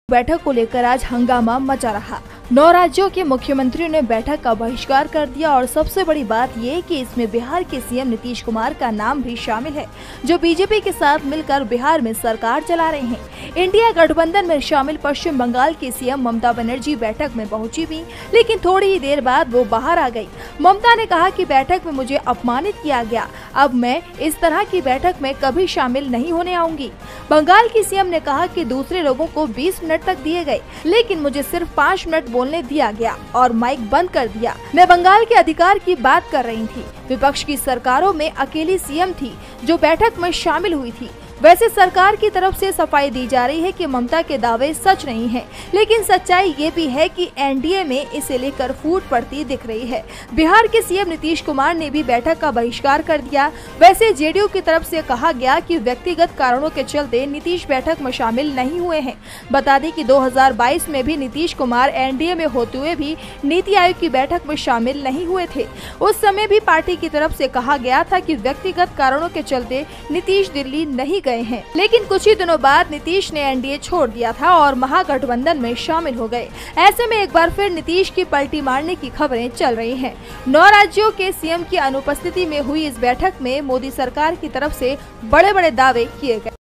बैठक को लेकर आज हंगामा मचा रहा। 9 राज्यों के मुख्यमंत्रियों ने बैठक का बहिष्कार कर दिया और सबसे बड़ी बात ये कि इसमें बिहार के सीएम नीतीश कुमार का नाम भी शामिल है, जो बीजेपी के साथ मिलकर बिहार में सरकार चला रहे हैं। इंडिया गठबंधन में शामिल पश्चिम बंगाल की सीएम ममता बनर्जी बैठक में पहुंची भी, लेकिन थोड़ी ही देर बाद वो बाहर आ गई। ममता ने कहा कि बैठक में मुझे अपमानित किया गया, अब मैं इस तरह की बैठक में कभी शामिल नहीं होने आऊंगी। बंगाल की सीएम ने कहा कि दूसरे लोगों को 20 मिनट तक दिए गए, लेकिन मुझे सिर्फ 5 मिनट बोलने दिया गया और माइक बंद कर दिया। मैं बंगाल के अधिकार की बात कर रही थी। विपक्ष की सरकारों में अकेली सीएम थी जो बैठक में शामिल हुई थी। वैसे सरकार की तरफ से सफाई दी जा रही है कि ममता के दावे सच नहीं है, लेकिन सच्चाई ये भी है कि एनडीए में इसे लेकर फूट पड़ती दिख रही है। बिहार के सीएम नीतीश कुमार ने भी बैठक का बहिष्कार कर दिया। वैसे जेडीयू की तरफ से कहा गया कि व्यक्तिगत कारणों के चलते नीतीश बैठक में शामिल नहीं हुए हैं। बता दें कि 2022 में भी नीतीश कुमार एनडीए में होते हुए भी नीति आयोग की बैठक में शामिल नहीं हुए थे। उस समय भी पार्टी की तरफ से कहा गया था कि व्यक्तिगत कारणों के चलते नीतीश दिल्ली नहीं गए हैं, लेकिन कुछ ही दिनों बाद नीतीश ने एनडीए छोड़ दिया था और महागठबंधन में शामिल हो गए। ऐसे में एक बार फिर नीतीश की पलटी मारने की खबरें चल रही हैं। 9 राज्यों के सीएम की अनुपस्थिति में हुई इस बैठक में मोदी सरकार की तरफ से बड़े बड़े दावे किए गए।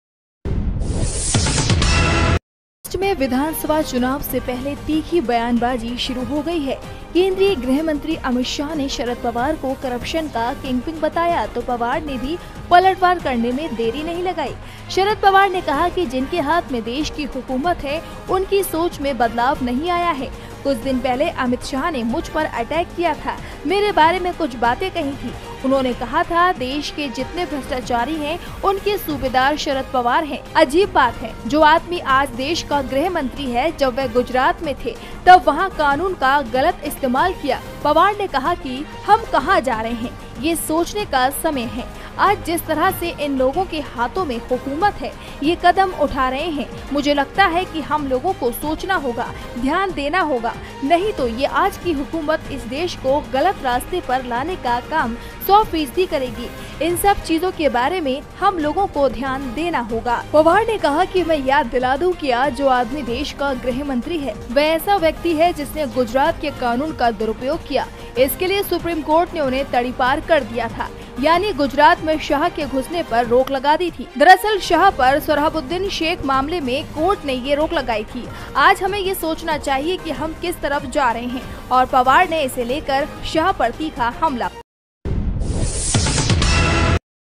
में विधानसभा चुनाव से पहले तीखी बयानबाजी शुरू हो गई है। केंद्रीय गृह मंत्री अमित शाह ने शरद पवार को करप्शन का किंगपिन बताया, तो पवार ने भी पलटवार करने में देरी नहीं लगाई। शरद पवार ने कहा कि जिनके हाथ में देश की हुकूमत है, उनकी सोच में बदलाव नहीं आया है। कुछ दिन पहले अमित शाह ने मुझ पर अटैक किया था, मेरे बारे में कुछ बातें कही थी। उन्होंने कहा था देश के जितने भ्रष्टाचारी हैं, उनके सूबेदार शरद पवार हैं। अजीब बात है, जो आदमी आज देश का गृह मंत्री है, जब वह गुजरात में थे तब वहां कानून का गलत इस्तेमाल किया। पवार ने कहा कि हम कहां जा रहे हैं, ये सोचने का समय है। आज जिस तरह से इन लोगों के हाथों में हुकूमत है, ये कदम उठा रहे हैं, मुझे लगता है कि हम लोगों को सोचना होगा, ध्यान देना होगा, नहीं तो ये आज की हुकूमत इस देश को गलत रास्ते पर लाने का काम 100% करेगी। इन सब चीजों के बारे में हम लोगों को ध्यान देना होगा। पवार ने कहा कि मैं याद दिला दूं कि आज जो आदमी देश का गृह मंत्री है, वह ऐसा व्यक्ति है जिसने गुजरात के कानून का दुरुपयोग किया। इसके लिए सुप्रीम कोर्ट ने उन्हें तड़ीपार कर दिया था, यानी गुजरात में शाह के घुसने पर रोक लगा दी थी। दरअसल शाह पर सोहराबुद्दीन शेख मामले में कोर्ट ने ये रोक लगाई थी। आज हमें ये सोचना चाहिए कि हम किस तरफ जा रहे हैं, और पवार ने इसे लेकर शाह पर तीखा हमला।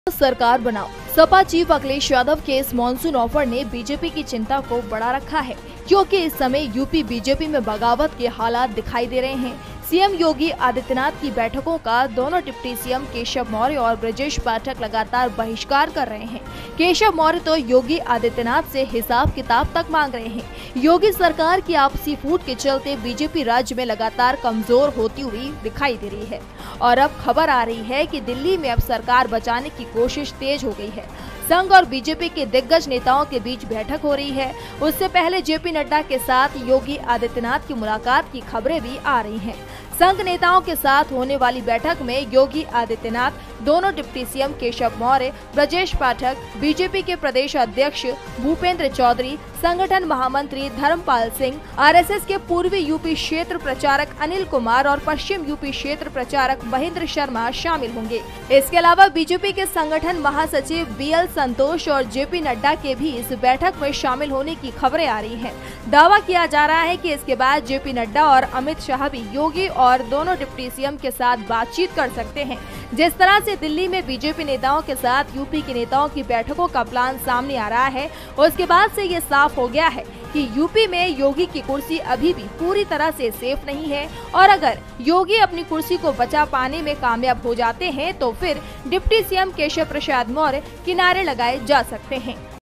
सरकार बनाओ। सपा चीफ अखिलेश यादव के इस मॉनसून ऑफर ने बीजेपी की चिंता को बढ़ा रखा है, क्योंकि इस समय यूपी बीजेपी में बगावत के हालात दिखाई दे रहे हैं। सीएम योगी आदित्यनाथ की बैठकों का दोनों डिप्टी सीएम केशव मौर्य और ब्रजेश पाठक लगातार बहिष्कार कर रहे हैं। केशव मौर्य तो योगी आदित्यनाथ से हिसाब किताब तक मांग रहे हैं। योगी सरकार की आपसी फूट के चलते बीजेपी राज्य में लगातार कमजोर होती हुई दिखाई दे रही है, और अब खबर आ रही है कि दिल्ली में अब सरकार बचाने की कोशिश तेज हो गई है। संघ और बीजेपी के दिग्गज नेताओं के बीच बैठक हो रही है। उससे पहले जेपी नड्डा के साथ योगी आदित्यनाथ की मुलाकात की खबरें भी आ रही हैं। संघ नेताओं के साथ होने वाली बैठक में योगी आदित्यनाथ, दोनों deputy CM Keshav Maurya, Brajesh Pathak, BJP के प्रदेश अध्यक्ष भूपेंद्र चौधरी, संगठन महामंत्री धर्मपाल सिंह, आरएसएस के पूर्वी यूपी क्षेत्र प्रचारक अनिल कुमार और पश्चिम यूपी क्षेत्र प्रचारक महेंद्र शर्मा शामिल होंगे। इसके अलावा बीजेपी के संगठन महासचिव बीएल संतोष और जेपी नड्डा के भी इस बैठक में शामिल होने की खबरें आ रही हैं। दावा किया जा रहा है कि इसके बाद जेपी नड्डा और अमित शाह भी योगी और दोनों डिप्टी सीएम के साथ बातचीत कर सकते हैं। जिस तरह से दिल्ली में बीजेपी नेताओं के साथ यूपी के नेताओं की बैठकों का प्लान सामने आ रहा है, उसके बाद से ये साफ हो गया है कि यूपी में योगी की कुर्सी अभी भी पूरी तरह से सेफ नहीं है, और अगर योगी अपनी कुर्सी को बचा पाने में कामयाब हो जाते हैं, तो फिर डिप्टी सीएम केशव प्रसाद मौर्य किनारे लगाए जा सकते हैं।